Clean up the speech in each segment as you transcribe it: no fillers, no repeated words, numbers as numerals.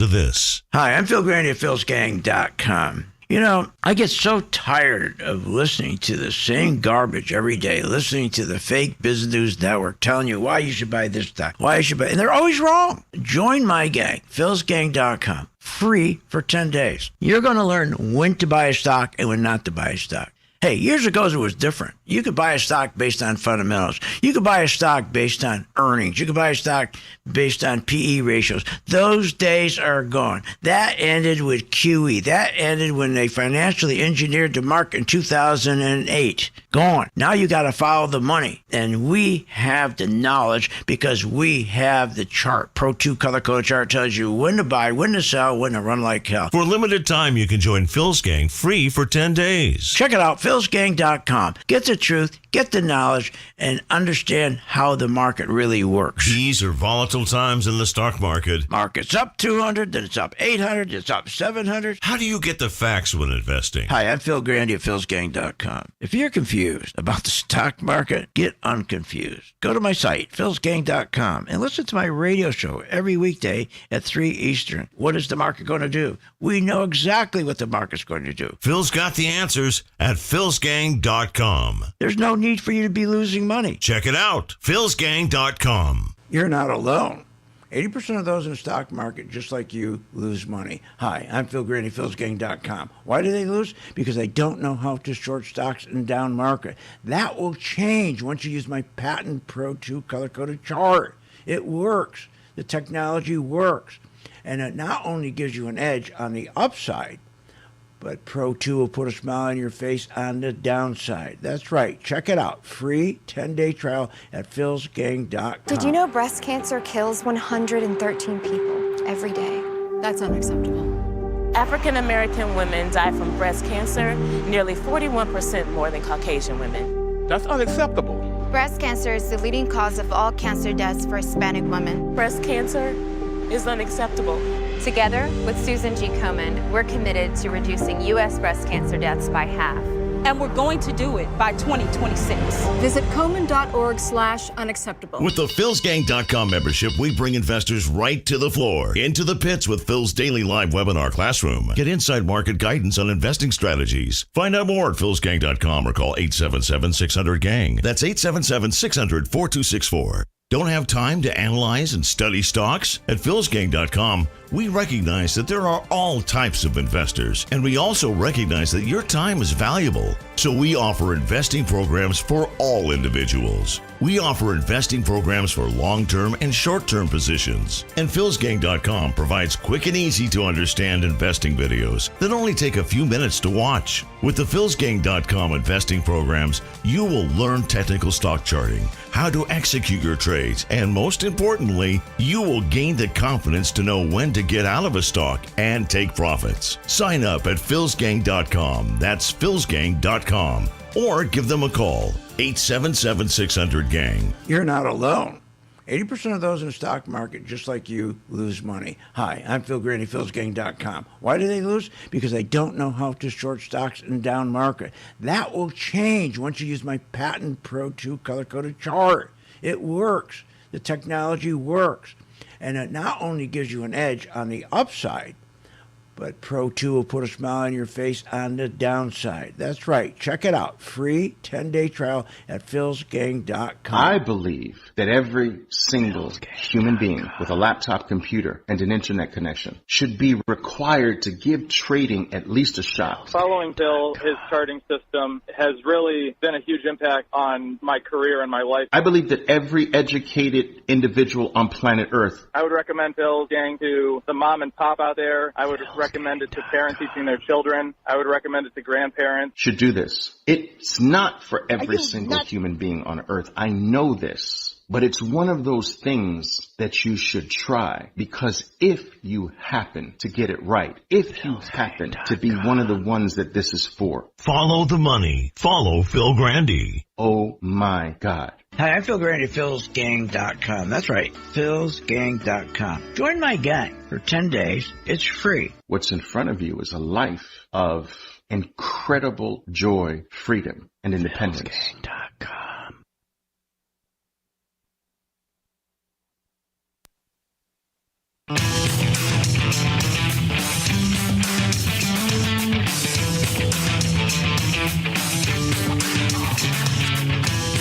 to this. Hi, I'm Phil Grandy at philsgang.com. You know, I get so tired of listening to the same garbage every day, listening to the fake business news network telling you why you should buy this stock, why you should buy, and they're always wrong. Join my gang, philsgang.com, free for 10 days. You're going to learn when to buy a stock and when not to buy a stock. Hey, years ago it was different. You could buy a stock based on fundamentals. You could buy a stock based on earnings. You could buy a stock based on PE ratios. Those days are gone. That ended with QE. That ended when they financially engineered the market in 2008. Gone. Now you got to follow the money. And we have the knowledge because we have the chart. Pro 2 color-coded chart tells you when to buy, when to sell, when to run like hell. For a limited time, you can join Phil's Gang free for 10 days. Check it out, philsgang.com. Get the truth, get the knowledge, and understand how the market really works. These are volatile times in the stock market. Market's up 200, then it's up 800, it's up 700. How do you get the facts when investing? Hi, I'm Phil Grandy at philsgang.com. If you're confused about the stock market, get unconfused. Go to my site, philsgang.com, and listen to my radio show every weekday at 3 Eastern. What is the market going to do? We know exactly what the market's going to do. Phil's got the answers at philsgang.com. There's no need for you to be losing money. Check it out, philsgang.com. You're not alone. 80% of those in the stock market, just like you, lose money. Hi, I'm Phil Grandy, philsgang.com. Why do they lose? Because they don't know how to short stocks in down market. That will change once you use my patent Pro 2 color-coded chart. It works. The technology works. And it not only gives you an edge on the upside, but Pro 2 will put a smile on your face on the downside. That's right. Check it out. Free 10-day trial at philsgang.com. Did you know breast cancer kills 113 people every day? That's unacceptable. African American women die from breast cancer nearly 41% more than Caucasian women. That's unacceptable. Breast cancer is the leading cause of all cancer deaths for Hispanic women. Breast cancer is unacceptable. Together with Susan G. Komen, we're committed to reducing U.S. breast cancer deaths by half. And we're going to do it by 2026. Visit Komen.org/unacceptable. With the philsgang.com membership, we bring investors right to the floor, into the pits with Phil's daily live webinar classroom. Get inside market guidance on investing strategies. Find out more at philsgang.com or call 877-600-GANG. That's 877-600-4264. Don't have time to analyze and study stocks? At philsgang.com, we recognize that there are all types of investors, and we also recognize that your time is valuable. So we offer investing programs for all individuals. We offer investing programs for long-term and short-term positions. And philsgang.com provides quick and easy to understand investing videos that only take a few minutes to watch. With the philsgang.com investing programs, you will learn technical stock charting, how to execute your trades, and most importantly, you will gain the confidence to know when to get out of a stock and take profits. Sign up at philsgang.com. That's philsgang.com. Or give them a call, 877-600-GANG. You're not alone. 80% of those in the stock market, just like you, lose money. Hi, I'm Phil Grandy, philsgang.com. Why do they lose? Because they don't know how to short stocks in down market. That will change once you use my patent Pro 2 color-coded chart. It works. The technology works. And it not only gives you an edge on the upside, but Pro 2 will put a smile on your face on the downside. That's right. Check it out. Free 10-day trial at philsgang.com. I believe that every single human being with a laptop computer and an internet connection should be required to give trading at least a shot. Following Bill, his charting system has really been a huge impact on my career and my life. I believe that every educated individual on planet Earth. I would recommend Bill's gang to the mom and pop out there. I would recommend it to parents teaching their children. I would recommend it to grandparents. Should do this. It's not for every single human being on Earth. I know this. But it's one of those things that you should try, because if you happen to get it right, if you happen to be one of the ones that this is for. Follow the money. Follow Phil Grandy. Oh my God. Hi, I'm Phil Grandy at philsgang.com. That's right, philsgang.com. Join my gang for 10 days. It's free. What's in front of you is a life of incredible joy, freedom, and independence. Philsgang.com.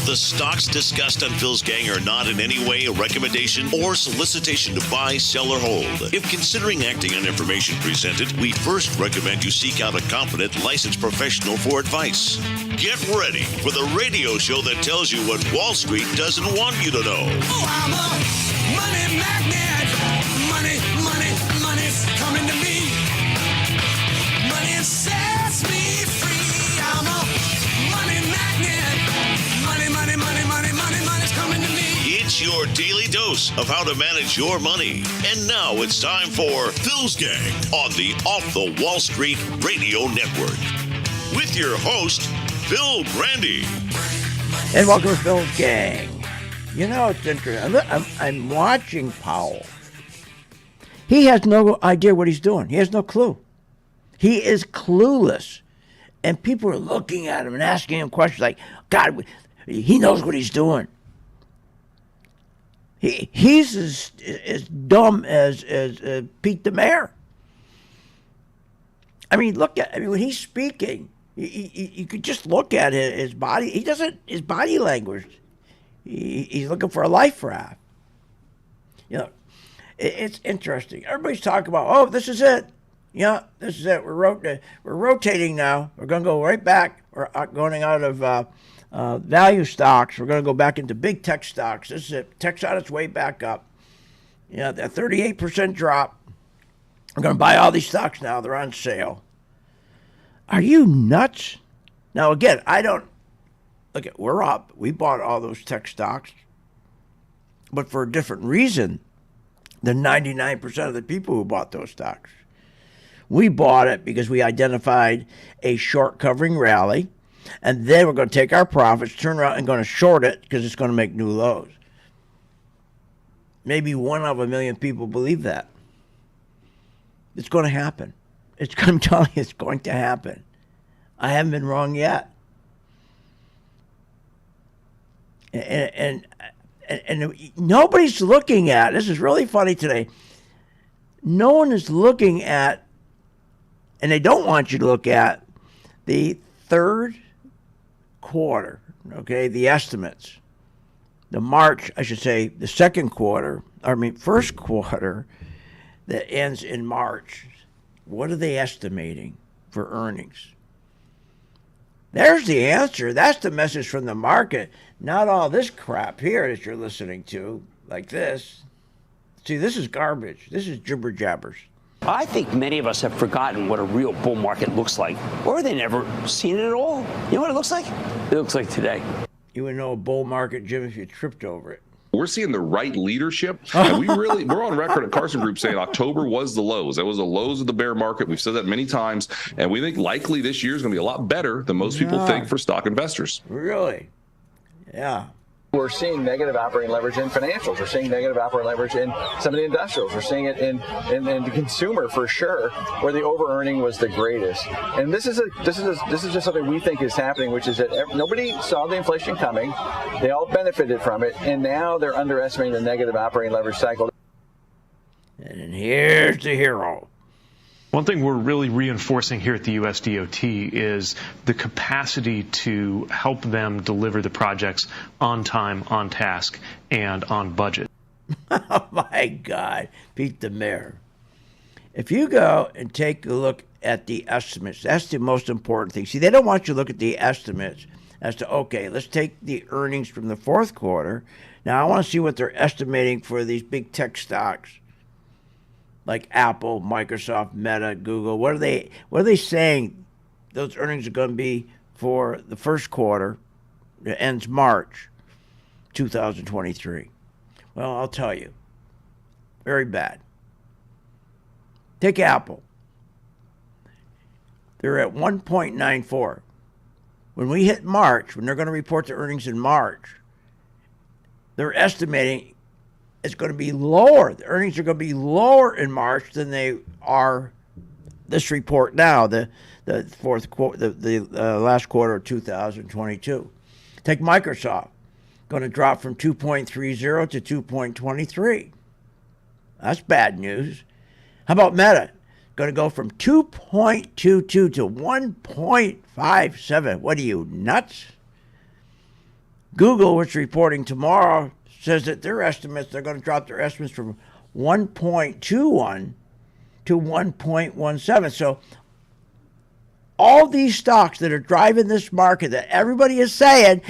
The stocks discussed on Phil's Gang are not in any way a recommendation or solicitation to buy, sell, or hold. If considering acting on information presented, we first recommend you seek out a competent, licensed professional for advice. Get ready for the radio show that tells you what Wall Street doesn't want you to know. Oh, I'm a money magnet. Money's coming to me. Money sets me free. I'm a money magnet. Money's coming to me. It's your daily dose of how to manage your money. And now it's time for Phil's Gang on the Off the Wall Street Radio Network. With your host, Phil Brandy. And welcome to Phil's Gang. You know, it's interesting. I'm watching Powell. He has no idea what he's doing. He has no clue. He is clueless. And people are looking at him and asking him questions like, God, he knows what he's doing. He's as dumb as Pete the Mayor. I mean, when he's speaking, you could just look at his body. His body language. He's looking for a life raft. You know, it's interesting. Everybody's talking about, oh, this is it. Yeah, this is it. We're rotating now. We're going to go right back. We're going out of value stocks. We're going to go back into big tech stocks. This is it. Tech's on its way back up. Yeah, that 38% drop. We're going to buy all these stocks now. They're on sale. Are you nuts? Now, again, we're up. We bought all those tech stocks, but for a different reason than 99% of the people who bought those stocks. We bought it because we identified a short covering rally, and then we're going to take our profits, turn around, and going to short it because it's going to make new lows. Maybe 1 out of 1 million people believe that. It's going to happen. I'm telling you, it's going to happen. I haven't been wrong yet. And nobody's looking at, this is really funny today, no one is looking at, and they don't want you to look at, the third quarter, okay, the estimates. The first quarter that ends in March. What are they estimating for earnings? There's the answer. That's the message from the market. Not all this crap here that you're listening to, like this. See, this is garbage. This is jibber jabbers. I think many of us have forgotten what a real bull market looks like, or they never seen it at all. You know what it looks like? It looks like today. You would know a bull market, Jim, if you tripped over it. We're seeing the right leadership, and we're on record at Carson Group saying October was the lows. That was the lows of the bear market. We've said that many times, and we think likely this year is going to be a lot better than most people think for stock investors. Really? Yeah. We're seeing negative operating leverage in financials. We're seeing negative operating leverage in some of the industrials. We're seeing it in the consumer for sure, where the over-earning was the greatest. And this is just something we think is happening, which is that nobody saw the inflation coming. They all benefited from it, and now they're underestimating the negative operating leverage cycle. And here's the hero. One thing we're really reinforcing here at the USDOT is the capacity to help them deliver the projects on time, on task, and on budget. Oh, my God. Pete the Mayor. If you go and take a look at the estimates, that's the most important thing. See, they don't want you to look at the estimates as to, okay, let's take the earnings from the fourth quarter. Now, I want to see what they're estimating for these big tech stocks, like Apple, Microsoft, Meta, Google. What are they saying those earnings are going to be for the first quarter that ends March 2023? Well, I'll tell you. Very bad. Take Apple. They're at 1.94. When we hit March, when they're going to report their earnings in March, they're estimating it's going to be lower. The earnings are going to be lower in March than they are this report now, the fourth quarter, the last quarter of 2022. Take Microsoft, going to drop from 2.30 to 2.23. That's bad news. How about Meta? Going to go from 2.22 to 1.57. What are you, nuts? Google, which is reporting tomorrow, says that they're going to drop their estimates from 1.21 to 1.17. So all these stocks that are driving this market that everybody is saying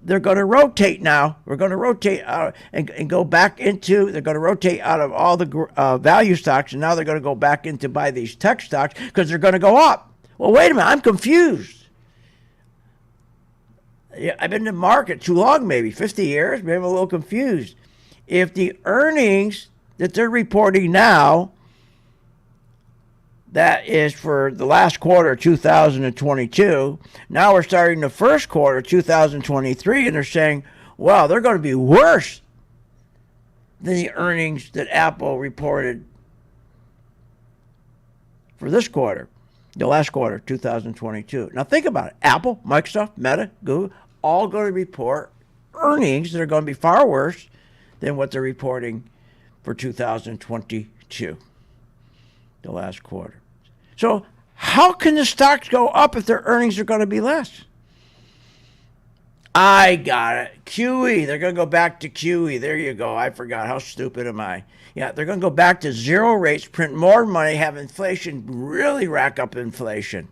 they're going to rotate now. We're going to rotate out and go back into, they're going to rotate out of all the value stocks, and now they're going to go back into buy these tech stocks because they're going to go up. Well, wait a minute. I'm confused. Yeah, I've been in the market too long, maybe 50 years. Maybe I'm a little confused. If the earnings that they're reporting now, that is for the last quarter of 2022. Now we're starting the first quarter of 2023, and they're saying, well, they're going to be worse than the earnings that Apple reported for this quarter, the last quarter, 2022. Now think about it. Apple, Microsoft, Meta, Google, all going to report earnings that are going to be far worse than what they're reporting for 2022, the last quarter. So how can the stocks go up if their earnings are going to be less? I got it. QE. They're going to go back to QE. There you go. I forgot. How stupid am I? Yeah, they're going to go back to zero rates, print more money, have inflation, really rack up inflation.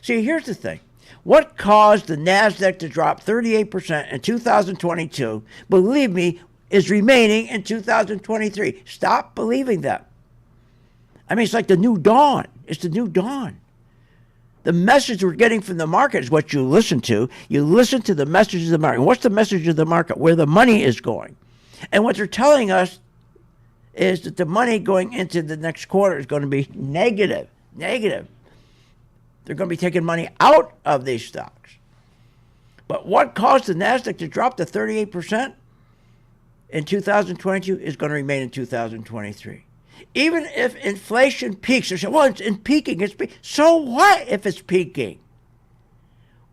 See, here's the thing. What caused the NASDAQ to drop 38% in 2022, believe me, is remaining in 2023. Stop believing that. I mean, it's like the new dawn. It's the new dawn. The message we're getting from the market is what you listen to. You listen to the message of the market. What's the message of the market? Where the money is going. And what they're telling us is that the money going into the next quarter is going to be negative. Negative. They're going to be taking money out of these stocks. But what caused the NASDAQ to drop to 38% in 2022 is going to remain in 2023. Even if inflation peaks, they say, well, it's peaking. So what if it's peaking?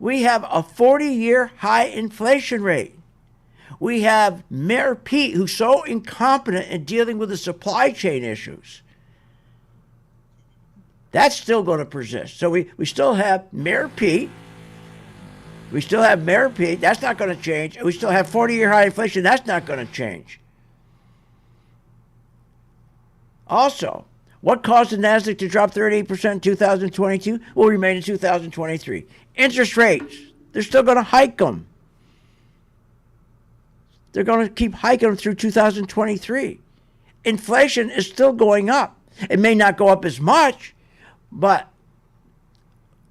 We have a 40-year high inflation rate. We have Mayor Pete, who's so incompetent in dealing with the supply chain issues. That's still going to persist. So we still have Mayor Pete. We still have Mayor Pete. That's not going to change. And we still have 40-year high inflation. That's not going to change. Also, what caused the NASDAQ to drop 38% in 2022 will remain in 2023. Interest rates, they're still going to hike them. They're going to keep hiking them through 2023. Inflation is still going up. It may not go up as much, but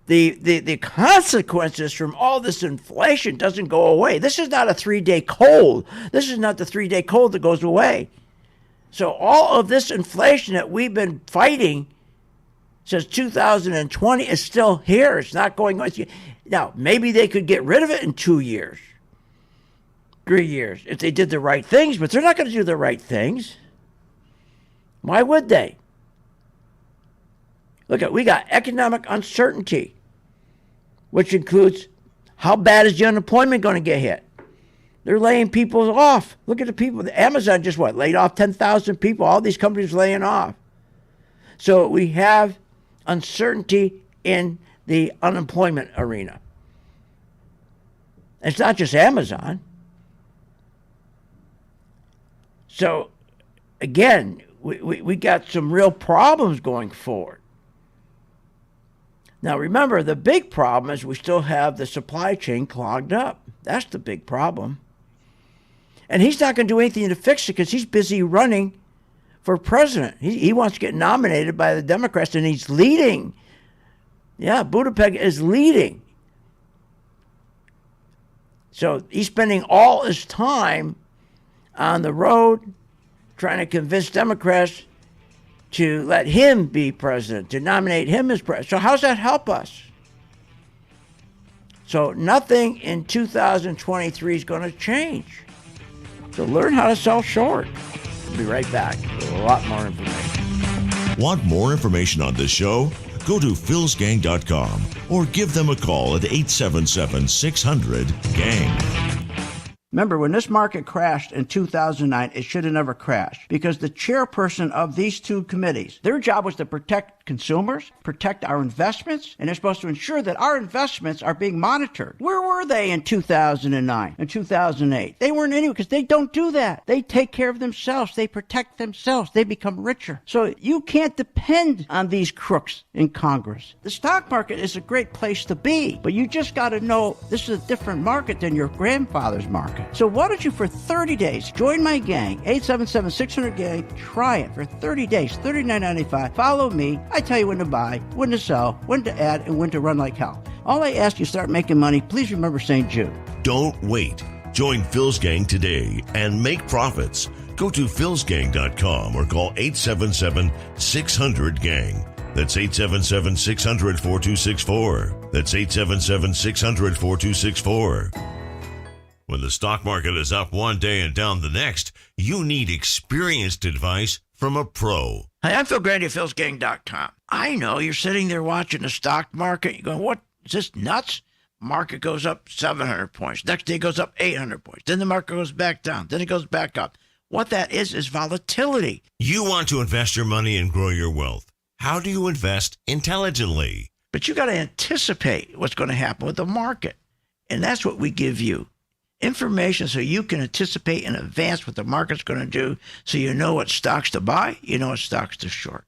the consequences from all this inflation doesn't go away. This is not a 3-day cold. This is not the 3-day cold that goes away. So all of this inflation that we've been fighting since 2020 is still here. It's not going on. Now, maybe they could get rid of it in 2 years, 3 years, if they did the right things, but they're not going to do the right things. Why would they? Look, we got economic uncertainty, which includes how bad is the unemployment going to get hit? They're laying people off. Look at the people. Amazon just laid off 10,000 people. All these companies laying off. So we have uncertainty in the unemployment arena. It's not just Amazon. So again, we got some real problems going forward. Now remember, the big problem is we still have the supply chain clogged up. That's the big problem. And he's not going to do anything to fix it because he's busy running for president. He wants to get nominated by the Democrats, and he's leading. Yeah, Buttigieg is leading. So he's spending all his time on the road trying to convince Democrats to let him be president, to nominate him as president. So how's that help us? So nothing in 2023 is going to change. So learn how to sell short. We'll be right back with a lot more information. Want more information on this show? Go to philsgang.com or give them a call at 877-600-GANG. Remember, when this market crashed in 2009, it should have never crashed because the chairperson of these two committees, their job was to protect consumers, protect our investments, and they're supposed to ensure that our investments are being monitored. Where were they in 2009 and 2008? They weren't anywhere because they don't do that. They take care of themselves. They protect themselves. They become richer. So you can't depend on these crooks in Congress. The stock market is a great place to be, but you just got to know this is a different market than your grandfather's market. So why don't you, for 30 days, join my gang, 877-600-GANG, try it for 30 days, $39.95. Follow me. I tell you when to buy, when to sell, when to add, and when to run like hell. All I ask you, start making money. Please remember St. Jude. Don't wait. Join Phil's Gang today and make profits. Go to philsgang.com or call 877-600-GANG. That's 877-600-4264. That's 877-600-4264. When the stock market is up one day and down the next, you need experienced advice from a pro. Hi, I'm Phil Grandy of philsgang.com. I know you're sitting there watching the stock market. You're going, what? Is this nuts? Market goes up 700 points. Next day it goes up 800 points. Then the market goes back down. Then it goes back up. What that is volatility. You want to invest your money and grow your wealth. How do you invest intelligently? But you got to anticipate what's going to happen with the market. And that's what we give you. Information so you can anticipate in advance what the market's going to do, so you know what stocks to buy, you know what stocks to short.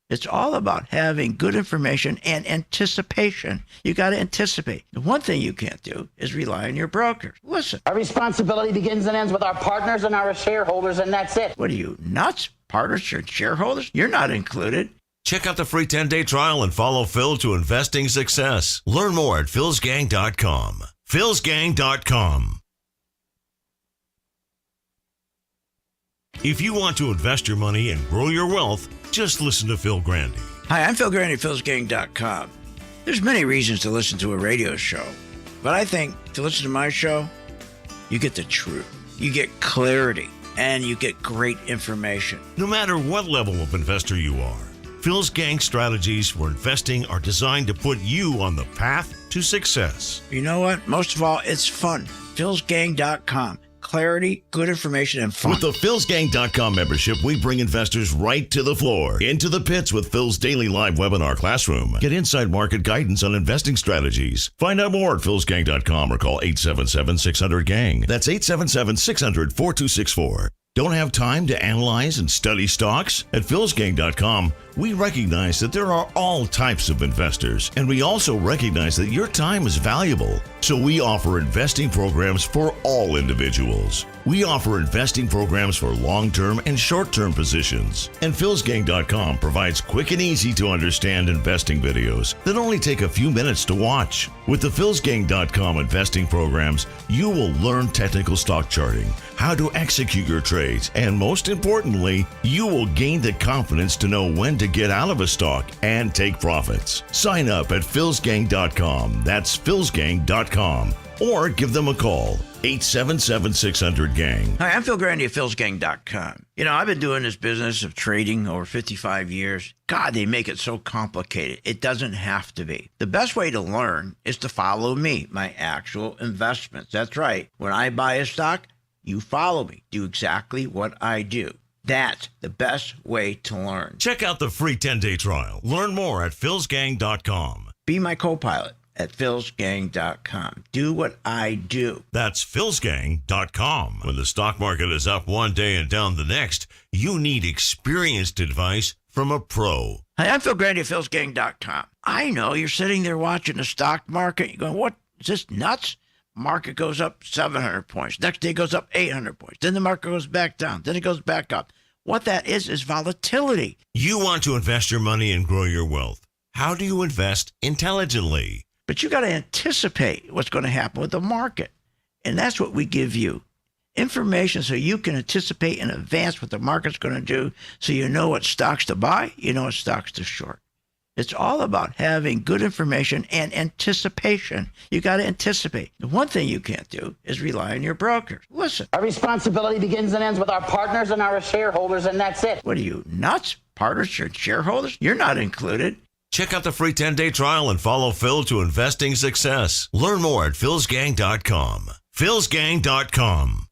It's all about having good information and anticipation. You got to anticipate. The one thing you can't do is rely on your brokers. Listen. Our responsibility begins and ends with our partners and our shareholders, and that's it. What are you, nuts? Partners and shareholders? You're not included. Check out the free 10-day trial and follow Phil to investing success. Learn more at philsgang.com. philsgang.com. If you want to invest your money and grow your wealth, just listen to Phil Grandy. Hi, I'm Phil Grandy, philsgang.com. There's many reasons to listen to a radio show, but I think to listen to my show, you get the truth, you get clarity, and you get great information. No matter what level of investor you are, Phil's Gang strategies for investing are designed to put you on the path to success. You know what? Most of all, it's fun. philsgang.com. Clarity, good information, and fun. With the philsgang.com membership, we bring investors right to the floor, into the pits with Phil's daily live webinar classroom. Get inside market guidance on investing strategies. Find out more at philsgang.com or call 877-600-GANG. That's 877-600-4264. Don't have time to analyze and study stocks? At philsgang.com, we recognize that there are all types of investors, and we also recognize that your time is valuable. So we offer investing programs for all individuals. We offer investing programs for long-term and short-term positions. And philsgang.com provides quick and easy to understand investing videos that only take a few minutes to watch. With the philsgang.com investing programs, you will learn technical stock charting, how to execute your trades, and most importantly, you will gain the confidence to know when to get out of a stock and take profits. Sign up at philsgang.com. That's philsgang.com. Or give them a call, 877-600-GANG. Hi, I'm Phil Grandy of philsgang.com. You know, I've been doing this business of trading over 55 years. God, they make it so complicated. It doesn't have to be. The best way to learn is to follow me, my actual investments. That's right. When I buy a stock, you follow me. Do exactly what I do. That's the best way to learn. Check out the free 10-day trial. Learn more at philsgang.com. Be my co-pilot at philsgang.com. Do what I do. That's philsgang.com. When the stock market is up one day and down the next, you need experienced advice from a pro. Hi, I'm Phil Grandy of philsgang.com. I know you're sitting there watching the stock market. You're going, what? Is this nuts? Market goes up 700 points. Next day it goes up 800 points. Then the market goes back down. Then it goes back up. What that is volatility. You want to invest your money and grow your wealth. How do you invest intelligently? But you got to anticipate what's going to happen with the market. And that's what we give you. Information so you can anticipate in advance what the market's going to do, so you know what stocks to buy, you know what stocks to short. It's all about having good information and anticipation. You got to anticipate. The one thing you can't do is rely on your brokers. Listen. Our responsibility begins and ends with our partners and our shareholders, and that's it. What are you, nuts? Partners and shareholders? You're not included. Check out the free 10-day trial and follow Phil to investing success. Learn more at philsgang.com. philsgang.com.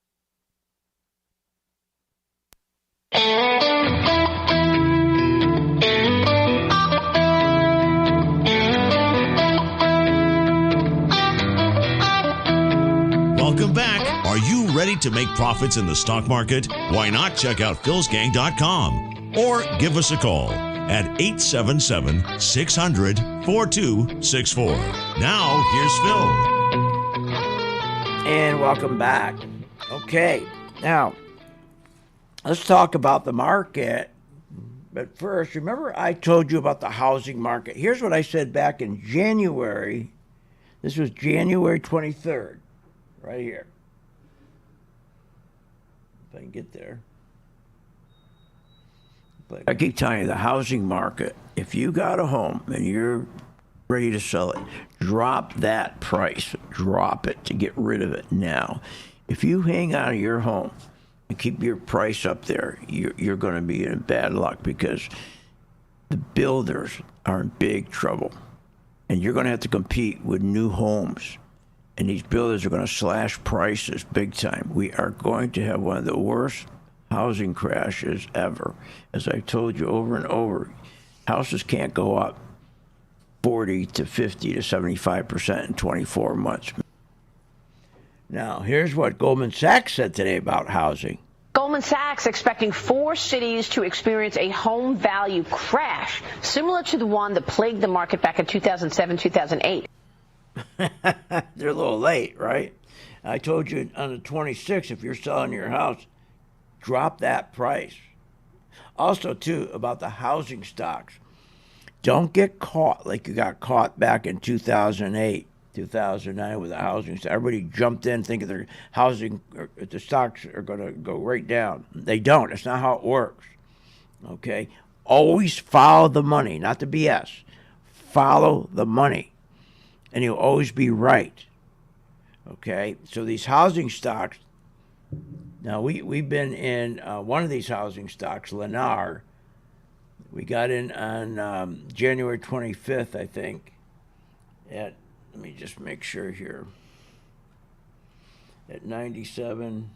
Welcome back. Are you ready to make profits in the stock market? Why not check out philsgang.com or give us a call at 877-600-4264. Now, here's Phil. And welcome back. Okay, now, let's talk about the market. But first, remember I told you about the housing market. Here's what I said back in January. This was January 23rd, right here. If I can get there. But I keep telling you, the housing market, if you got a home and you're ready to sell it, drop that price. Drop it to get rid of it now. If you hang on to your home and keep your price up there, you're going to be in bad luck because the builders are in big trouble. And you're going to have to compete with new homes. And these builders are going to slash prices big time. We are going to have one of the worst housing crashes ever. As I've told you over and over, houses can't go up 40 to 50 to 75% in 24 months. Now, here's what Goldman Sachs said today about housing. Goldman Sachs expecting 4 cities to experience a home value crash, similar to the one that plagued the market back in 2007, 2008. They're a little late, right? I told you on the 26th, if you're selling your house, drop that price. Also, too, about the housing stocks. Don't get caught like you got caught back in 2008, 2009 with the housing stock. Everybody jumped in thinking their housing, the stocks are going to go right down. They don't. That's not how it works. Okay? Always follow the money, not the BS. Follow the money, and you'll always be right. Okay? So these housing stocks, now we've been in one of these housing stocks, Lennar. We got in on January 25th, I think. Let me just make sure here. At 97.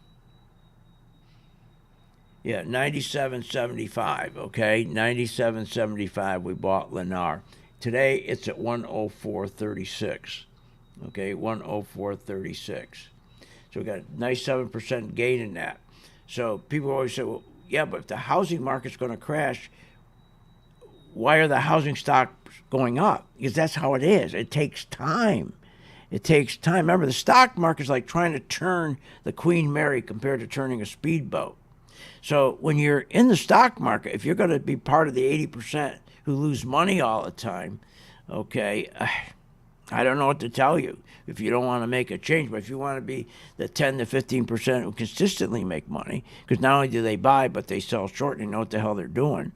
Yeah, 97.75. Okay, 97.75. We bought Lennar. Today it's at 104.36. Okay, 104.36. So we got a nice 7% gain in that. So people always say, well, yeah, but if the housing market's going to crash, why are the housing stocks going up? Because that's how it is. It takes time. It takes time. Remember, the stock market's like trying to turn the Queen Mary compared to turning a speedboat. So when you're in the stock market, if you're going to be part of the 80% who lose money all the time, okay, I don't know what to tell you if you don't want to make a change. But if you want to be the 10 to 15% who consistently make money, because not only do they buy, but they sell short and they know what the hell they're doing.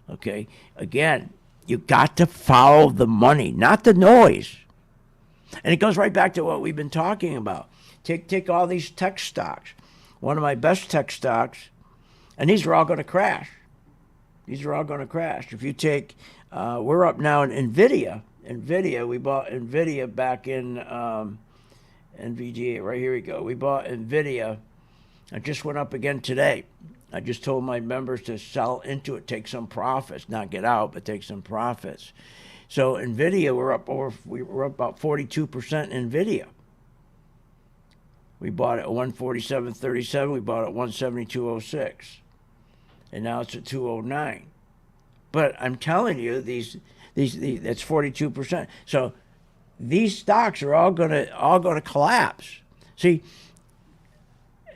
Okay, again, you got to follow the money, not the noise. And it goes right back to what we've been talking about. Take all these tech stocks. One of my best tech stocks, and these are all going to crash. These are all going to crash. If you take, we're up now in NVIDIA. NVIDIA, we bought NVIDIA back in NVDA. Right here we go. We bought NVIDIA. It just went up again today. I just told my members to sell into it, take some profits, not get out, but take some profits. So NVIDIA, we're up about 42% NVIDIA. We bought it at 147.37. We bought it at 172.06, and now it's at 209. But I'm telling you, these that's 42%. So these stocks are all gonna collapse. See.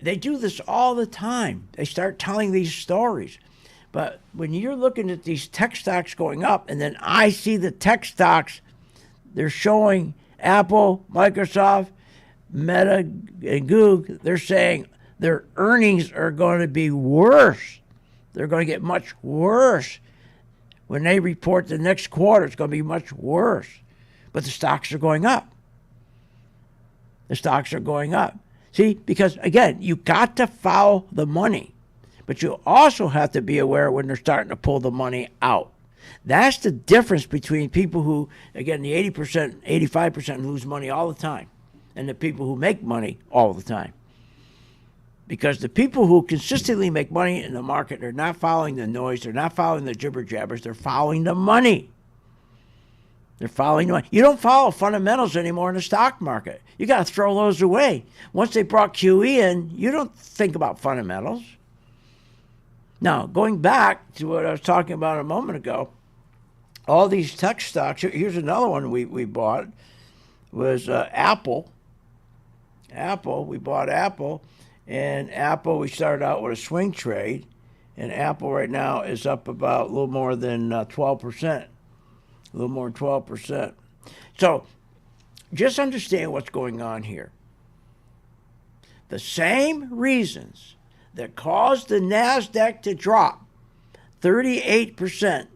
They do this all the time. They start telling these stories. But when you're looking at these tech stocks going up, and then I see the tech stocks, they're showing Apple, Microsoft, Meta, and Google, they're saying their earnings are going to be worse. They're going to get much worse. When they report the next quarter, it's going to be much worse. But the stocks are going up. The stocks are going up. See, because, again, you got to follow the money. But you also have to be aware when they're starting to pull the money out. That's the difference between people who, again, the 80%, 85% lose money all the time. and the people who make money all the time. Because the people who consistently make money in the market are not following the noise, they're not following the jibber jabbers, they're following the money. They're following the money. You don't follow fundamentals anymore in the stock market. You got to throw those away. Once they brought QE in, you don't think about fundamentals. Now, going back to what I was talking about a moment ago, all these tech stocks, here's another one we bought, was Apple. We bought Apple. And Apple, we started out with a swing trade, and Apple right now is up about a little more than 12%. A little more than 12%. So just understand what's going on here. The same reasons that caused the NASDAQ to drop 38%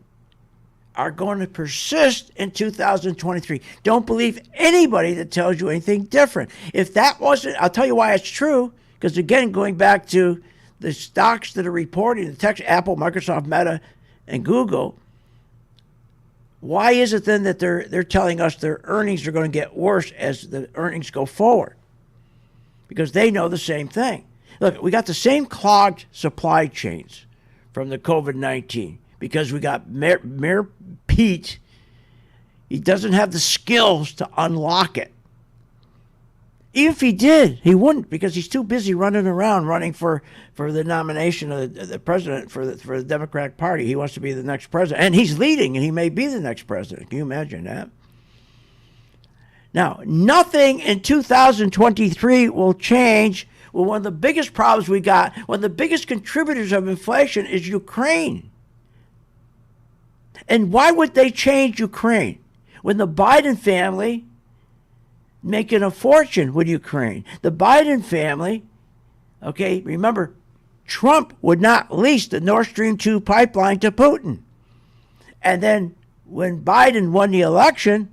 are going to persist in 2023. Don't believe anybody that tells you anything different. If that wasn't, I'll tell you why it's true. Because again, going back to the stocks that are reporting, the tech, Apple, Microsoft, Meta, and Google, why is it then that they're telling us their earnings are going to get worse as the earnings go forward? Because they know the same thing. Look, we got the same clogged supply chains from the COVID-19 because we got Mayor Pete. He doesn't have the skills to unlock it. Even if he did, he wouldn't, because he's too busy running around running for the nomination of the president for the Democratic Party. He wants to be the next president. And he's leading, and he may be the next president. Can you imagine that? Now, nothing in 2023 will change. Well, one of the biggest problems we got, one of the biggest contributors of inflation is Ukraine. And why would they change Ukraine? When the Biden family making a fortune with Ukraine. The Biden family, okay, remember, Trump would not lease the Nord Stream 2 pipeline to Putin. And then when Biden won the election,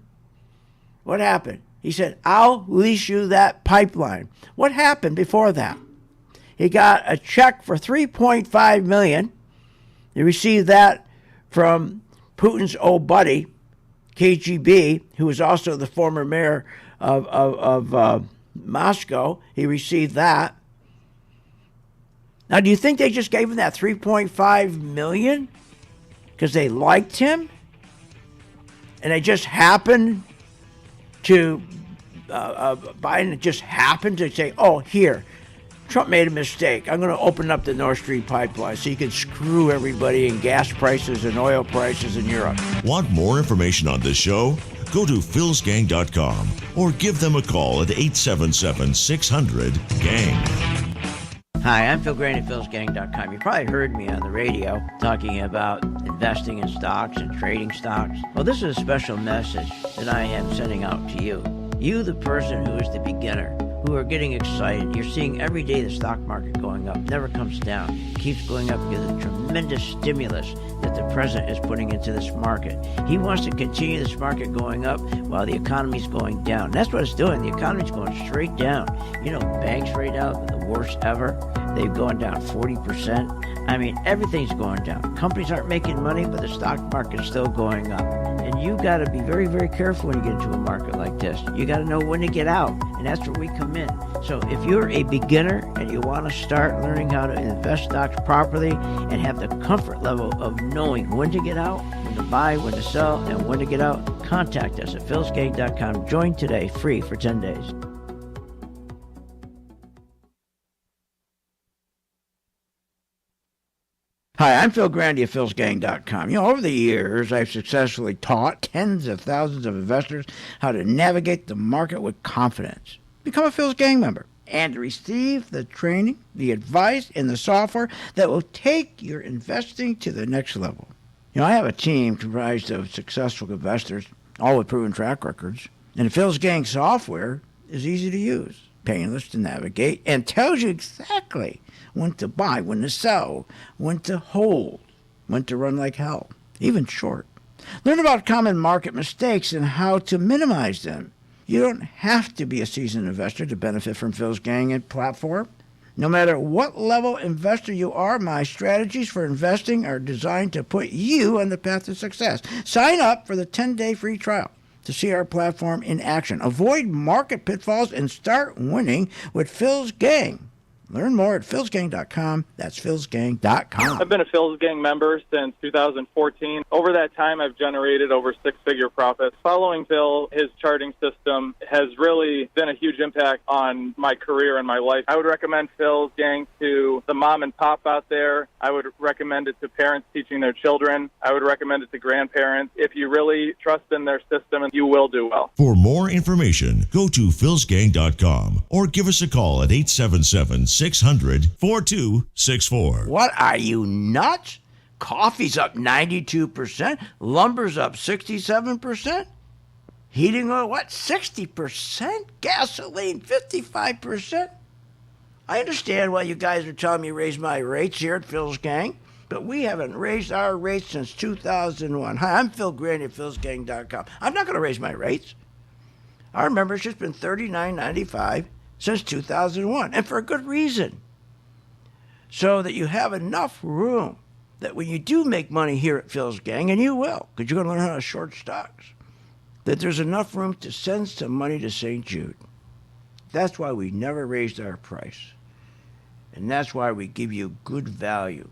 what happened? He said, I'll lease you that pipeline. What happened before that? He got a check for $3.5 million. He received that from Putin's old buddy, KGB, who was also the former mayor of Moscow. He received that. Now, do you think they just gave him that $3.5 million because they liked him? And they just happened to, Biden just happened to say, oh, here, Trump made a mistake. I'm going to open up the Nord Stream pipeline so you can screw everybody in gas prices and oil prices in Europe. Want more information on this show? Go to philsgang.com or give them a call at 877-600-GANG. Hi, I'm Phil Grant at philsgang.com. You probably heard me on the radio talking about investing in stocks and trading stocks. Well, this is a special message that I am sending out to you. You, the person who is the beginner, who are getting excited. You're seeing every day the stock market going up, never comes down. It keeps going up because of the tremendous stimulus that the president is putting into this market. He wants to continue this market going up while the economy's going down. And that's what it's doing. The economy's going straight down. You know, banks right now are the worst ever. They've gone down 40%. I mean, everything's going down. Companies aren't making money, but the stock market's still going up. And you got to be very, very careful when you get into a market like this. You got to know when to get out, and that's where we come in. So if you're a beginner and you want to start learning how to invest stocks properly and have the comfort level of knowing when to get out, when to buy, when to sell, and when to get out, contact us at philsgang.com. Join today, free for 10 days. Hi, I'm Phil Grandy of philsgang.com. You know, over the years, I've successfully taught tens of thousands of investors how to navigate the market with confidence. Become a Phil's Gang member and receive the training, the advice, and the software that will take your investing to the next level. You know, I have a team comprised of successful investors, all with proven track records. And the Phil's Gang software is easy to use, painless to navigate, and tells you exactly when to buy, when to sell, when to hold, when to run like hell, even short. Learn about common market mistakes and how to minimize them. You don't have to be a seasoned investor to benefit from Phil's Gang and platform. No matter what level investor you are, my strategies for investing are designed to put you on the path to success. Sign up for the 10-day free trial to see our platform in action. Avoid market pitfalls and start winning with Phil's Gang. Learn more at philsgang.com. That's philsgang.com. I've been a Phil's Gang member since 2014. Over that time, I've generated over six-figure profits. Following Phil, his charting system has really been a huge impact on my career and my life. I would recommend Phil's Gang to the mom and pop out there. I would recommend it to parents teaching their children. I would recommend it to grandparents. If you really trust in their system, you will do well. For more information, go to philsgang.com or give us a call at 877-600-4264. What, are you nuts? Coffee's up 92%. Lumber's up 67%. Heating oil, 60%? Gasoline, 55%. I understand why you guys are telling me to raise my rates here at Phil's Gang, but we haven't raised our rates since 2001. Hi, I'm Phil Grandy at philsgang.com. I'm not going to raise my rates. Our membership's been $39.95 since 2001, and for a good reason. So that you have enough room that when you do make money here at Phil's Gang, and you will, because you're going to learn how to short stocks, that there's enough room to send some money to St. Jude. That's why we never raised our price. And that's why we give you good value.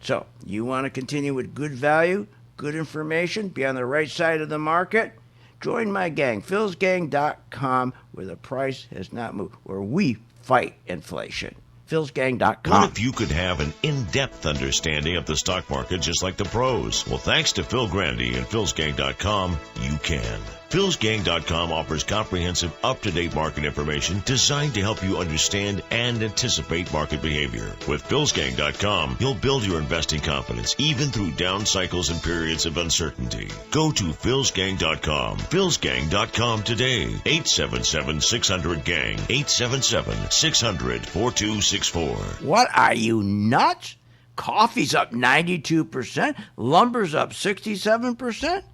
So, you want to continue with good value, good information, be on the right side of the market? Join my gang, philsgang.com, where the price has not moved, where we fight inflation. philsgang.com. What if you could have an in-depth understanding of the stock market just like the pros? Well, thanks to Phil Grandy and philsgang.com, you can. philsgang.com offers comprehensive, up-to-date market information designed to help you understand and anticipate market behavior. With philsgang.com, you'll build your investing confidence even through down cycles and periods of uncertainty. Go to philsgang.com. philsgang.com today. 877-600-GANG. 877-600-4264. What, are you nuts? Coffee's up 92%. Lumber's up 67%.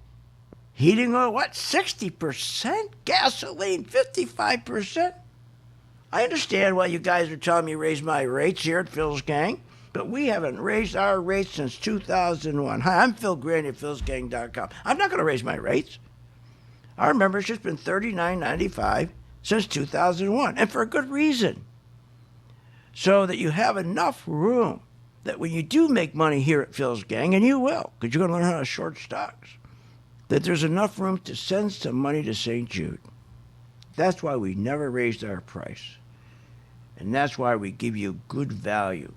Heating oil, 60%? Gasoline, 55%? I understand why you guys are telling me to raise my rates here at Phil's Gang, but we haven't raised our rates since 2001. Hi, I'm Phil Grandy at philsgang.com. I'm not going to raise my rates. Our membership's been $39.95 since 2001, and for a good reason. So that you have enough room that when you do make money here at Phil's Gang, and you will, because you're going to learn how to short stocks, that there's enough room to send some money to St. Jude. That's why we never raised our price. And that's why we give you good value.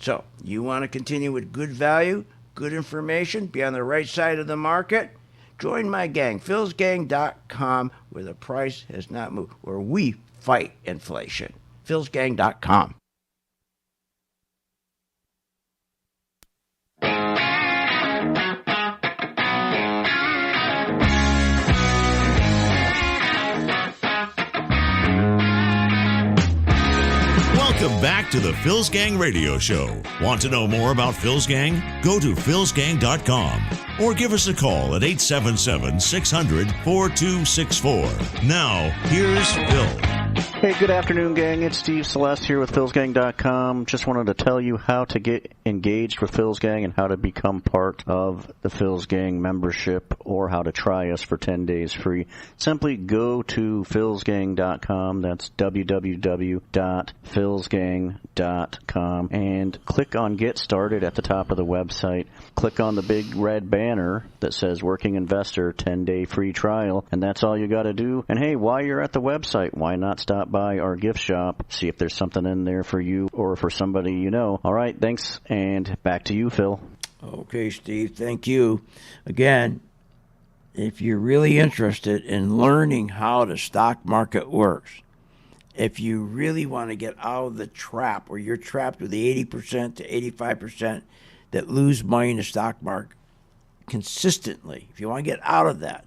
So, you want to continue with good value, good information, be on the right side of the market? Join my gang, philsgang.com, where the price has not moved, where we fight inflation. philsgang.com. Welcome back to the Phil's Gang Radio Show. Want to know more about Phil's Gang? Go to philsgang.com or give us a call at 877-600-4264. Now, here's Phil. Hey, good afternoon, gang. It's Steve Celeste here with philsgang.com. Just wanted to tell you how to get engaged with Phil's Gang and how to become part of the Phil's Gang membership or how to try us for 10 days free. Simply go to philsgang.com. That's www.philsgang.com and click on Get Started at the top of the website. Click on the big red banner that says Working Investor 10-day free trial, and that's all you got to do. And hey, while you're at the website, why not stop by our gift shop, see if there's something in there for you or for somebody you know. All right, thanks, and back to you, Phil. Okay, Steve, thank you. Again, if you're really interested in learning how the stock market works, if you really want to get out of the trap where you're trapped with the 80% to 85% that lose money in the stock market consistently, if you want to get out of that,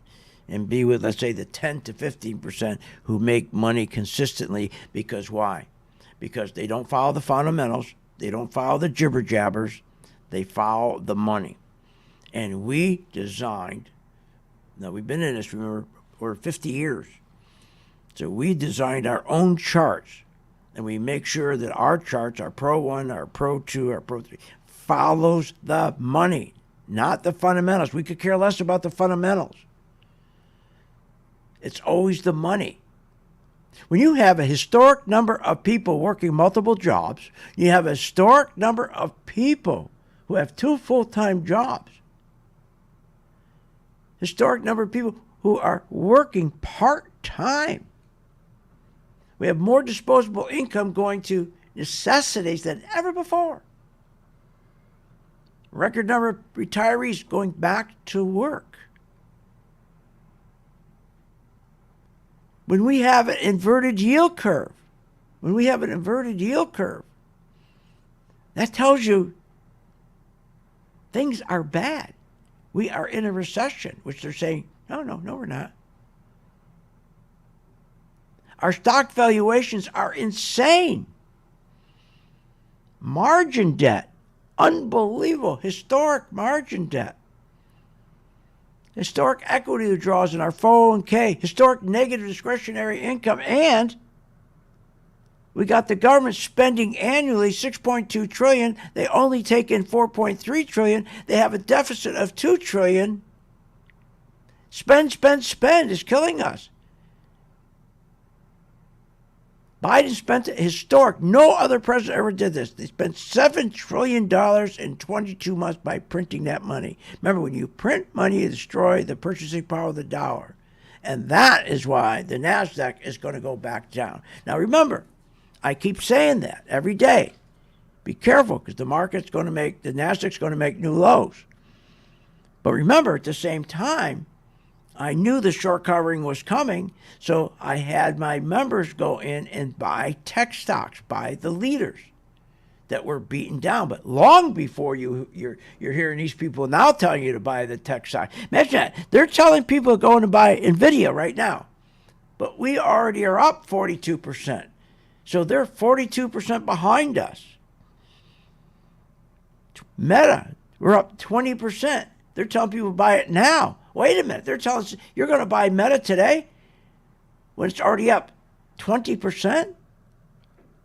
and be with, let's say, the 10 to 15% who make money consistently. Because why? Because they don't follow the fundamentals. They don't follow the jibber jabbers. They follow the money. And we designed, now we've been in this, remember, for 50 years. So we designed our own charts. And we make sure that our charts, our Pro 1, our Pro 2, our Pro 3, follows the money, not the fundamentals. We could care less about the fundamentals. It's always the money. When you have a historic number of people working multiple jobs, you have a historic number of people who have 2 full-time jobs, historic number of people who are working part-time. We have more disposable income going to necessities than ever before. Record number of retirees going back to work. When we have an inverted yield curve, that tells you things are bad. We are in a recession, which they're saying, no, we're not. Our stock valuations are insane. Margin debt, unbelievable, historic margin debt. Historic equity withdrawals in our 401k, historic negative discretionary income, and we got the government spending annually $6.2 trillion. They only take in $4.3 trillion. They have a deficit of $2 trillion. Spend is killing us. Biden spent historic. No other president ever did this. They spent $7 trillion in 22 months by printing that money. Remember, when you print money, you destroy the purchasing power of the dollar. And that is why the NASDAQ is going to go back down. Now, remember, I keep saying that every day. Be careful, because the NASDAQ's going to make new lows. But remember, at the same time, I knew the short covering was coming, so I had my members go in and buy tech stocks, buy the leaders that were beaten down. But long before you're hearing these people now telling you to buy the tech stock. Imagine that. They're telling people to go in and buy NVIDIA right now. But we already are up 42%. So they're 42% behind us. Meta, we're up 20%. They're telling people to buy it now. Wait a minute. They're telling us you're going to buy Meta today when it's already up 20%?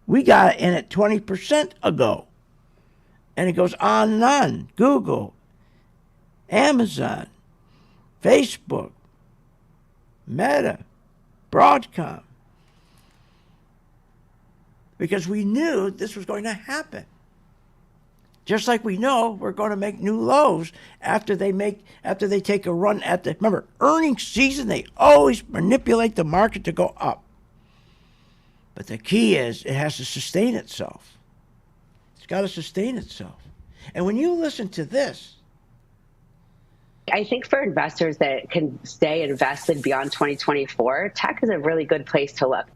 We got it in at 20% ago. And it goes on and on. Google, Amazon, Facebook, Meta, Broadcom. Because we knew this was going to happen. Just like we know we're going to make new lows after they take a run at the, remember, earnings season, they always manipulate the market to go up. But the key is it has to sustain itself. It's got to sustain itself. And when you listen to this, I think for investors that can stay invested beyond 2024, tech is a really good place to look.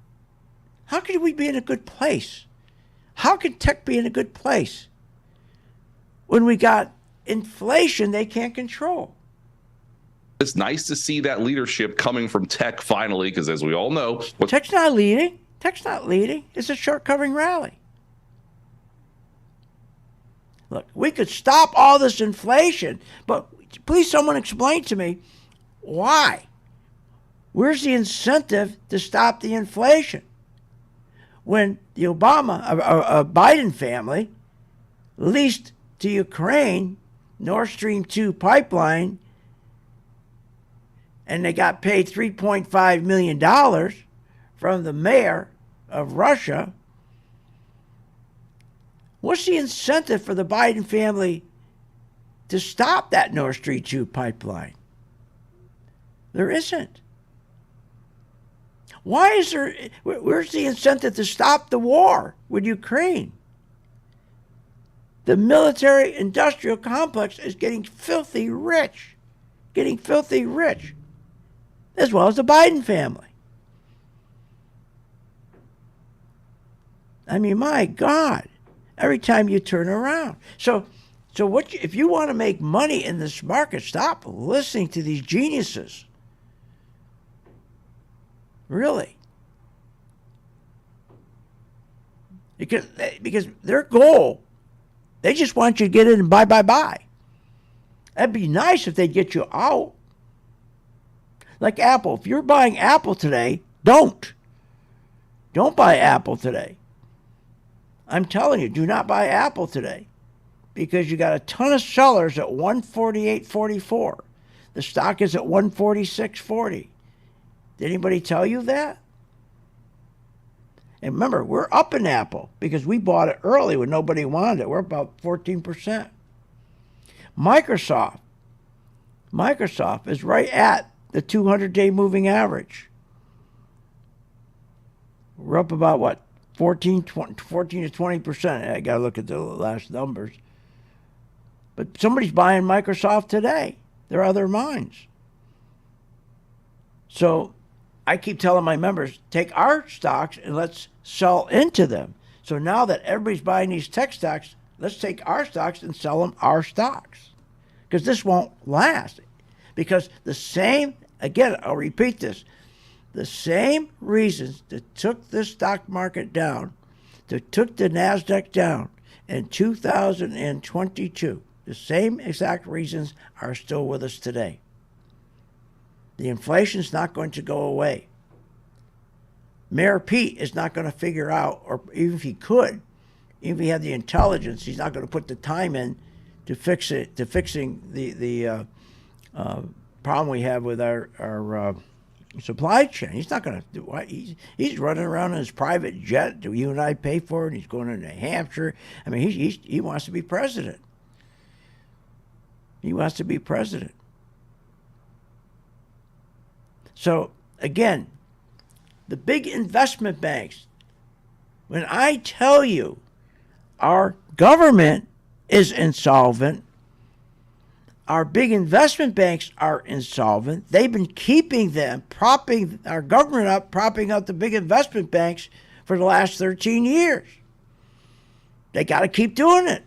How could we be in a good place? How can tech be in a good place when we got inflation they can't control? It's nice to see that leadership coming from tech finally, because as we all know, tech's not leading. Tech's not leading. It's a short covering rally. Look, we could stop all this inflation, but please someone explain to me why. Where's the incentive to stop the inflation? When the Biden family leased to Ukraine Nord Stream 2 pipeline, and they got paid $3.5 million from the mayor of Russia, what's the incentive for the Biden family to stop that Nord Stream 2 pipeline? There isn't. Where's the incentive to stop the war with Ukraine? The military-industrial complex is getting filthy rich, as well as the Biden family. I mean, my God, every time you turn around. So if you want to make money in this market, stop listening to these geniuses. Really. Because their goal, they just want you to get in and buy. That'd be nice if they'd get you out. Like Apple. If you're buying Apple today, don't buy Apple today. I'm telling you, do not buy Apple today, because you got a ton of sellers at 148.44. The stock is at 146.40. Did anybody tell you that? And remember, we're up in Apple because we bought it early when nobody wanted it. We're about 14%. Microsoft is right at the 200-day moving average. We're up about, what, 14 to 20%. I got to look at the last numbers. But somebody's buying Microsoft today. They're out of their minds. So I keep telling my members, take our stocks and let's sell into them. So now that everybody's buying these tech stocks, let's take our stocks and sell them our stocks. Because this won't last. Because the same, again, I'll repeat this, the same reasons that took the stock market down, that took the NASDAQ down in 2022, the same exact reasons are still with us today. The inflation's not going to go away. Mayor Pete is not going to figure out, or even if he could, even if he had the intelligence, he's not going to put the time in to fix it, to fixing the problem we have with our supply chain. He's not going to do what he's running around in his private jet. Do you and I pay for it? And he's going to New Hampshire. I mean, he wants to be president. He wants to be president. So again, the big investment banks. When I tell you our government is insolvent, our big investment banks are insolvent. They've been keeping them, propping our government up, propping up the big investment banks for the last 13 years. They got to keep doing it.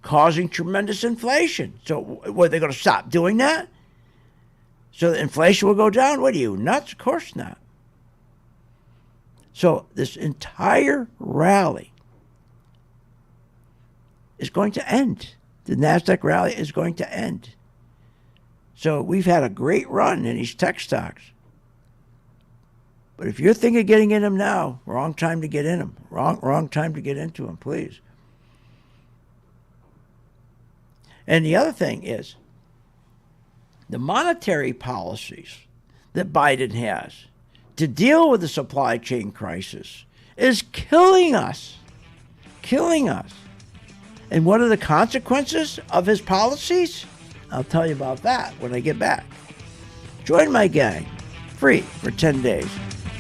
Causing tremendous inflation. So what, are they going to stop doing that? So the inflation will go down? What are you, nuts? Of course not. So this entire rally is going to end. The NASDAQ rally is going to end. So we've had a great run in these tech stocks. But if you're thinking of getting in them now, wrong time to get in them. Wrong time to get into them, please. And the other thing is, the monetary policies that Biden has to deal with the supply chain crisis is killing us. Killing us. And what are the consequences of his policies? I'll tell you about that when I get back. Join my gang, free for 10 days.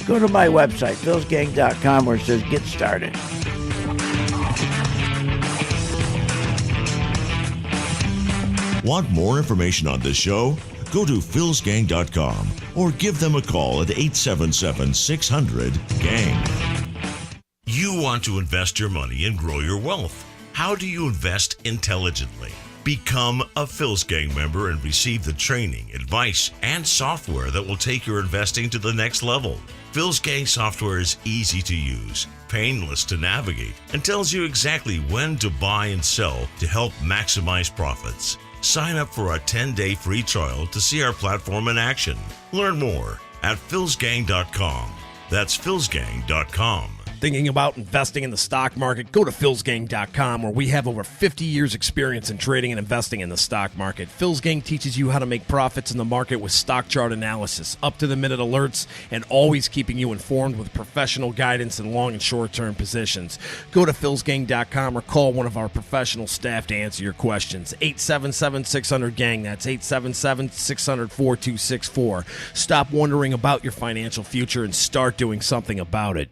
Go to my website, philsgang.com, where it says Get Started. Want more information on this show? Go to philsgang.com or give them a call at 877-600-GANG. You want to invest your money and grow your wealth. How do you invest intelligently? Become a Phil's Gang member and receive the training, advice, and software that will take your investing to the next level. Phil's Gang software is easy to use, painless to navigate, and tells you exactly when to buy and sell to help maximize profits. Sign up for a 10-day free trial to see our platform in action. Learn more at philsgang.com. That's philsgang.com. Thinking about investing in the stock market? Go to philsgang.com, where we have over 50 years experience in trading and investing in the stock market. Phil's Gang teaches you how to make profits in the market with stock chart analysis, up-to-the-minute alerts, and always keeping you informed with professional guidance in long and short-term positions. Go to philsgang.com or call one of our professional staff to answer your questions. 877-600-GANG. That's 877-600-4264. Stop wondering about your financial future and start doing something about it.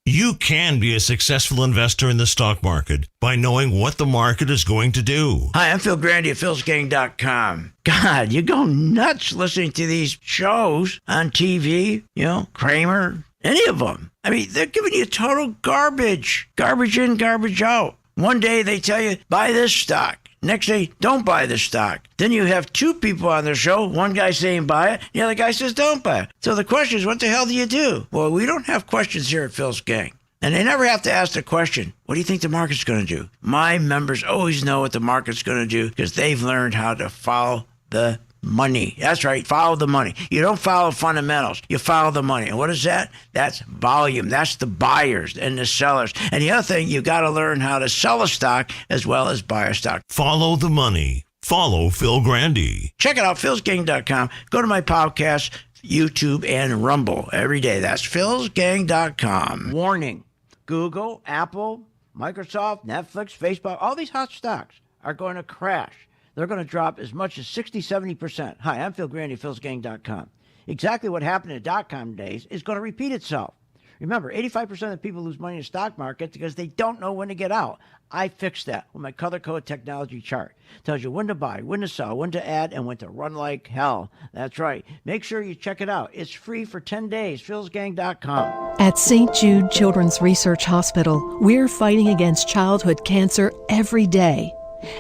You can be a successful investor in the stock market by knowing what the market is going to do. Hi, I'm Phil Grandy at philsgang.com. God, you go nuts listening to these shows on TV, Kramer, any of them. I mean, they're giving you total garbage. Garbage in, garbage out. One day they tell you, buy this stock. Next day, don't buy this stock. Then you have two people on the show. One guy saying buy it, the other guy says don't buy it. So the question is, what the hell do you do? Well, we don't have questions here at Phil's Gang. And they never have to ask the question, what do you think the market's going to do? My members always know what the market's going to do because they've learned how to follow the money. That's right. Follow the money. You don't follow fundamentals. You follow the money. And what is that? That's volume. That's the buyers and the sellers. And the other thing, you got to learn how to sell a stock as well as buy a stock. Follow the money. Follow Phil Grandy. Check it out, philsgang.com. Go to my podcast, YouTube, and Rumble every day. That's philsgang.com. Warning. Google, Apple, Microsoft, Netflix, Facebook, all these hot stocks are going to crash. They're going to drop as much as 60, 70%. Hi, I'm Phil Grandy, philsgang.com. Exactly what happened in the dot-com days is going to repeat itself. Remember, 85% of people lose money in the stock market because they don't know when to get out. I fixed that with my color code technology chart. It tells you when to buy, when to sell, when to add, and when to run like hell. That's right. Make sure you check it out. It's free for 10 days. philsgang.com. At St. Jude Children's Research Hospital, we're fighting against childhood cancer every day.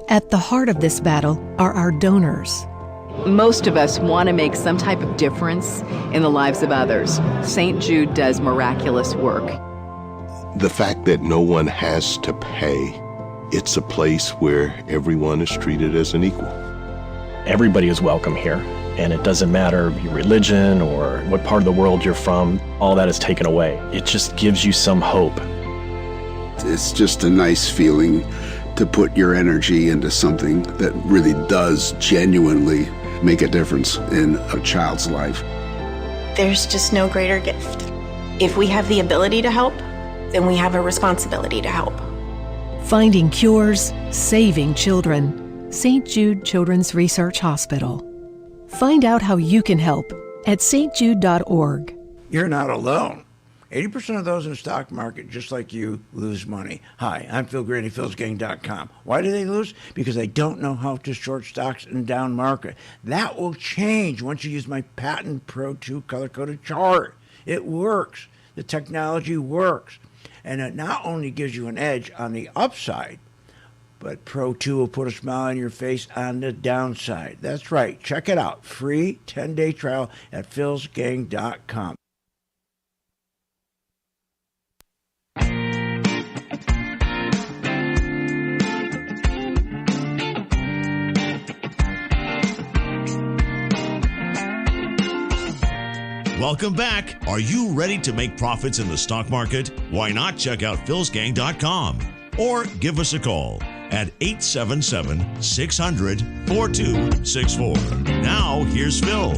At the heart of this battle are our donors. Most of us want to make some type of difference in the lives of others. St. Jude does miraculous work. The fact that no one has to pay, it's a place where everyone is treated as an equal. Everybody is welcome here, and it doesn't matter your religion or what part of the world you're from. All that is taken away. It just gives you some hope. It's just a nice feeling to put your energy into something that really does genuinely make a difference in a child's life. There's just no greater gift. If we have the ability to help, then we have a responsibility to help. Finding cures, saving children. St. Jude Children's Research Hospital. Find out how you can help at stjude.org. You're not alone. 80% of those in the stock market, just like you, lose money. Hi, I'm Phil Grandy, philsgang.com. Why do they lose? Because they don't know how to short stocks in down market. That will change once you use my patent Pro 2 color-coded chart. It works. The technology works. And it not only gives you an edge on the upside, but Pro 2 will put a smile on your face on the downside. That's right. Check it out. Free 10-day trial at philsgang.com. Welcome back. Are you ready to make profits in the stock market? Why not check out philsgang.com or give us a call at 877-600-4264. Now, here's Phil.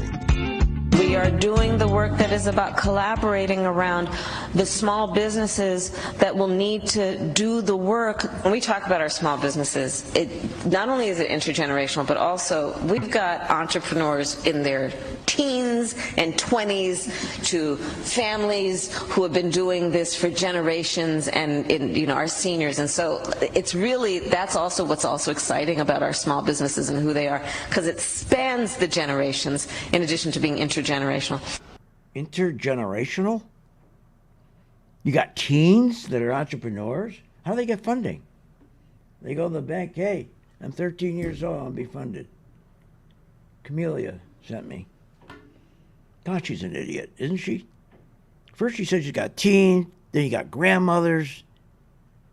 We are doing the work that is about collaborating around the small businesses that will need to do the work. When we talk about our small businesses, it not only is it intergenerational, but also we've got entrepreneurs in their teens and 20s to families who have been doing this for generations, and our seniors. And so it's really, that's also what's also exciting about our small businesses and who they are, because it spans the generations in addition to being intergenerational. Intergenerational? You got teens that are entrepreneurs? How do they get funding? They go to the bank, hey, I'm 13 years old, I'll be funded. Camellia sent me. God, she's an idiot, isn't she? First she said she's got teens, then you got grandmothers.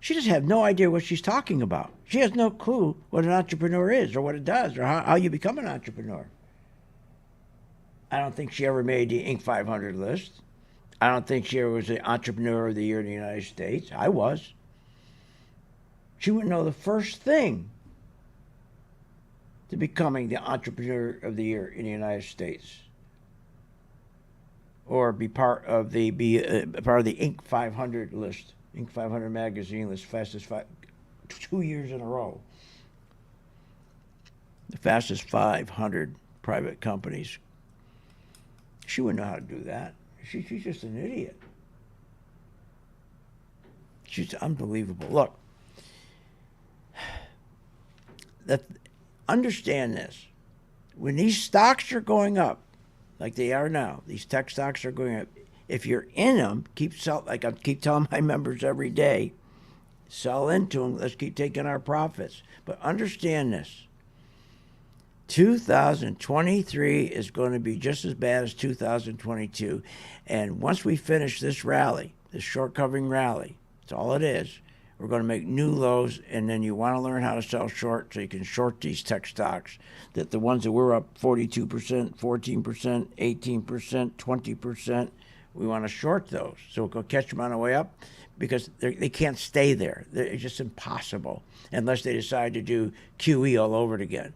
She just has no idea what she's talking about. She has no clue what an entrepreneur is or what it does or how you become an entrepreneur. I don't think she ever made the Inc. 500 list. I don't think she ever was the Entrepreneur of the Year in the United States. I was. She wouldn't know the first thing to becoming the Entrepreneur of the Year in the United States, or be part of the Inc. 500 list, Inc. 500 magazine list, fastest 2 years in a row. The fastest 500 private companies. She wouldn't know how to do that. She's just an idiot. She's unbelievable. Look, understand this. When these stocks are going up, like they are now, these tech stocks are going up. If you're in them, like I keep telling my members every day, sell into them. Let's keep taking our profits. But understand this. 2023 is going to be just as bad as 2022. And once we finish this rally, this short covering rally, that's all it is, We're going to make new lows, and then you want to learn how to sell short so you can short these tech stocks. That the ones that were up 42%, 14%, 18%, 20%, we want to short those. So we'll go catch them on the way up because they can't stay there. It's just impossible unless they decide to do QE all over it again.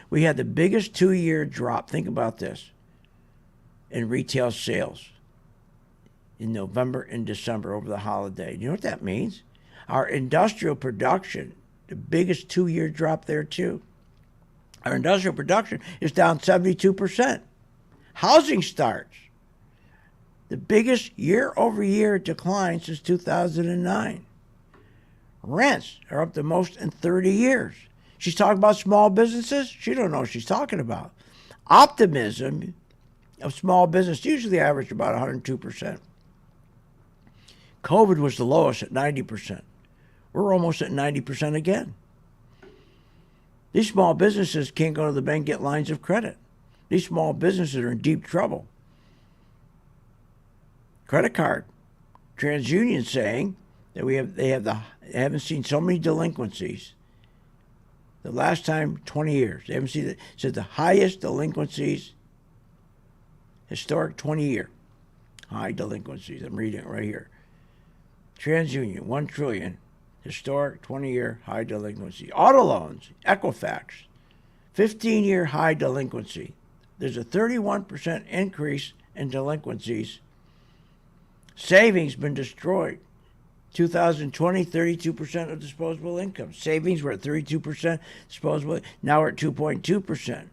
We had the biggest 2-year drop, think about this, in retail sales in November and December over the holiday. You know what that means? Our industrial production, the biggest 2-year drop there too. Our industrial production is down 72%. Housing starts, the biggest year-over-year decline since 2009. Rents are up the most in 30 years. She's talking about small businesses. She don't know what she's talking about. Optimism of small business usually average about 102%. COVID was the lowest at 90%. We're almost at 90% again. These small businesses can't go to the bank and get lines of credit. These small businesses are in deep trouble. Credit card. TransUnion saying that they haven't seen so many delinquencies. The last time, 20 years. They haven't seen it. Said the highest delinquencies, historic 20-year high delinquencies. I'm reading it right here. TransUnion, $1 trillion, historic 20-year high delinquency. Auto loans, Equifax, 15-year high delinquency. There's a 31% increase in delinquencies. Savings been destroyed. 2020, 32% of disposable income. Savings were at 32%, disposable. Now we're at 2.2%.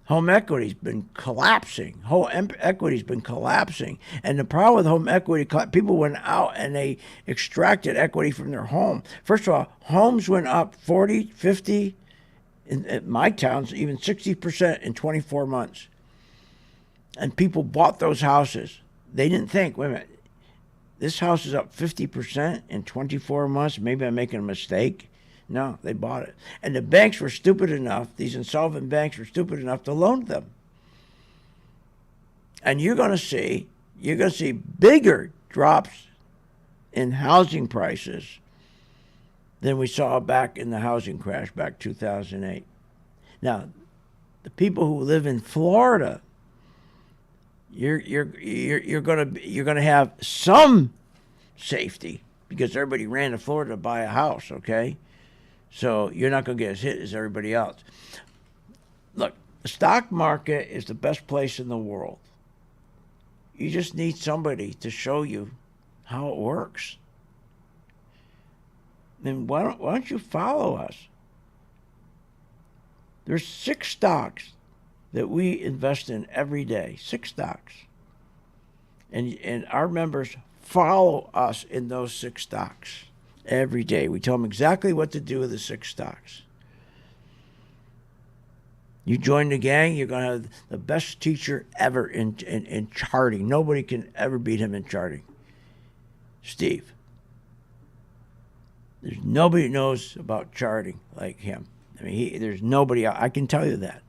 Home equity's been collapsing. Home equity's been collapsing. And the problem with home equity, people went out and they extracted equity from their home. First of all, homes went up 40, 50, in my towns, even 60% in 24 months. And people bought those houses. They didn't think, wait a minute, this house is up 50% in 24 months. Maybe I'm making a mistake. No, they bought it. And the banks were stupid enough, these insolvent banks were stupid enough to loan them. And you're going to see bigger drops in housing prices than we saw back in the housing crash back 2008. Now, the people who live in Florida, you're going to have some safety because everybody ran to Florida to buy a house, okay? So you're not going to get as hit as everybody else. Look, the stock market is the best place in the world. You just need somebody to show you how it works. Then why don't you follow us? There's 6 stocks that we invest in every day. 6 stocks. And our members follow us in those 6 stocks every day. We tell them exactly what to do with the 6 stocks. You join the gang, you're going to have the best teacher ever in charting. Nobody can ever beat him in charting. Steve. There's nobody that knows about charting like him. I mean, there's nobody else. I can tell you that.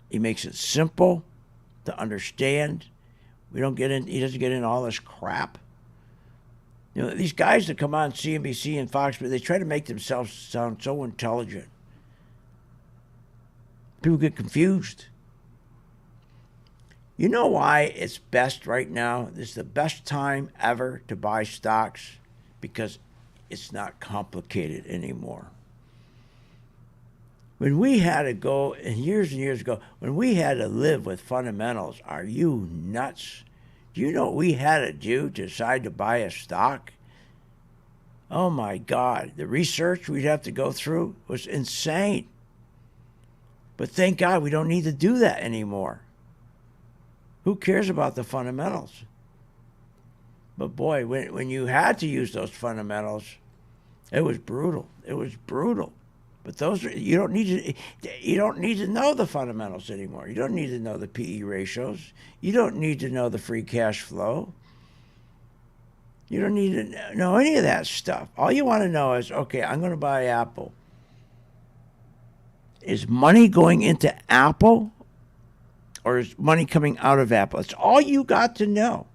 He makes it simple to understand. He doesn't get into all this crap. You know, these guys that come on CNBC and Fox, they try to make themselves sound so intelligent. People get confused. You know why it's best right now? This is the best time ever to buy stocks because it's not complicated anymore. When we had to go, and years ago, when we had to live with fundamentals, are you nuts? Do you know what we had to do to decide to buy a stock? Oh my God, the research we'd have to go through was insane. But thank God we don't need to do that anymore. Who cares about the fundamentals? But boy, when you had to use those fundamentals, it was brutal. It was brutal. But those you don't need to know the fundamentals anymore. You don't need to know the PE ratios. You don't need to know the free cash flow. You don't need to know any of that stuff. All you want to know is, okay, I'm going to buy Apple. Is money going into Apple or is money coming out of Apple? It's all you got to know.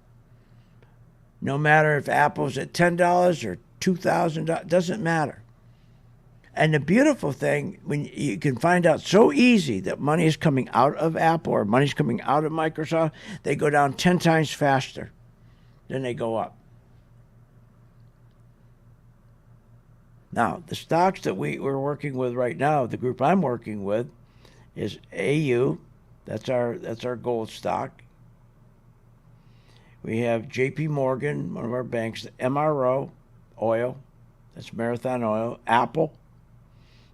No matter if Apple's at $10 or $2,000, doesn't matter. And the beautiful thing, when you can find out so easy that money is coming out of Apple or money's coming out of Microsoft, they go down 10 times faster than they go up. Now, the stocks that we're working with right now, the group I'm working with, is AU. That's our gold stock. We have J.P. Morgan, one of our banks, MRO, oil. That's Marathon Oil. Apple.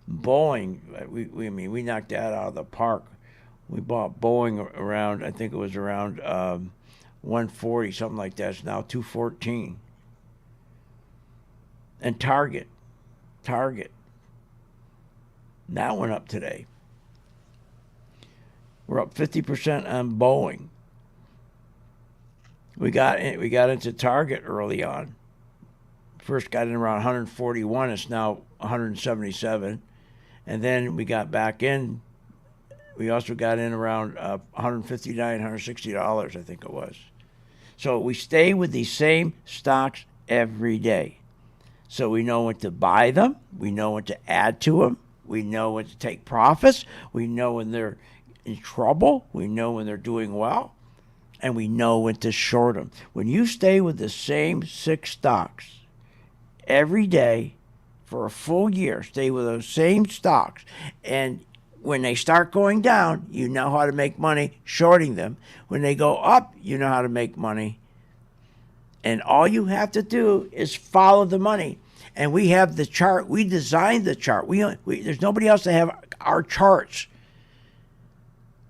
Boeing, we knocked that out of the park. We bought Boeing around, I think it was around 140, something like that. It's now 214. And Target. That went up today. We're up 50% on Boeing. We got into Target early on. First got in around 141. It's now 177. And then we got back in. We also got in around $159, $160, I think it was. So we stay with these same stocks every day. So we know when to buy them. We know when to add to them. We know when to take profits. We know when they're in trouble. We know when they're doing well. And we know when to short them. When you stay with the same 6 stocks every day, for a full year, stay with those same stocks, and when they start going down, you know how to make money shorting them. When they go up, you know how to make money. And all you have to do is follow the money. And we have the chart. We designed the chart. There's nobody else that have our charts.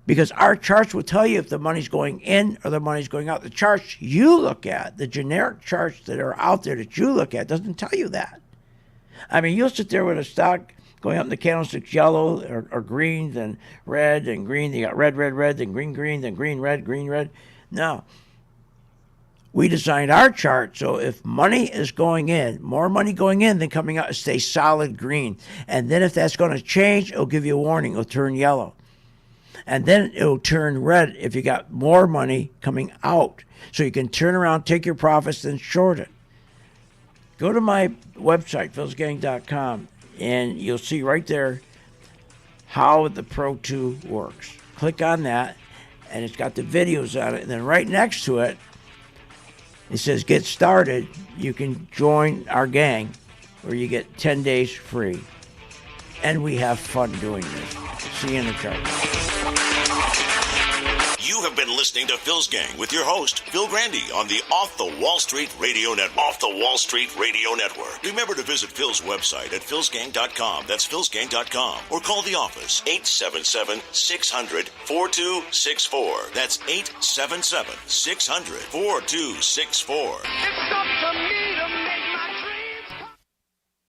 Because our charts will tell you if the money's going in or the money's going out. The charts you look at, the generic charts that are out there that you look at, doesn't tell you that. I mean, you'll sit there with a stock going up in the candlesticks, yellow or green, then red and green. You got red, then green, then green, red. No. We designed our chart so if money is going in, more money going in than coming out, it stays solid green. And then if that's going to change, it'll give you a warning. It'll turn yellow. And then it'll turn red if you got more money coming out. So you can turn around, take your profits, then short it. Go to my website, philsgang.com, and you'll see right there how the Pro 2 works. Click on that, and it's got the videos on it. And then right next to it, it says Get Started. You can join our gang, where you get 10 days free. And we have fun doing this. See you in the chart. You have been listening to Phil's Gang with your host, Phil Grandy, on the Off the Wall Street Radio Network. Remember to visit Phil's website at philsgang.com. That's philsgang.com. Or call the office, 877-600-4264. That's 877-600-4264.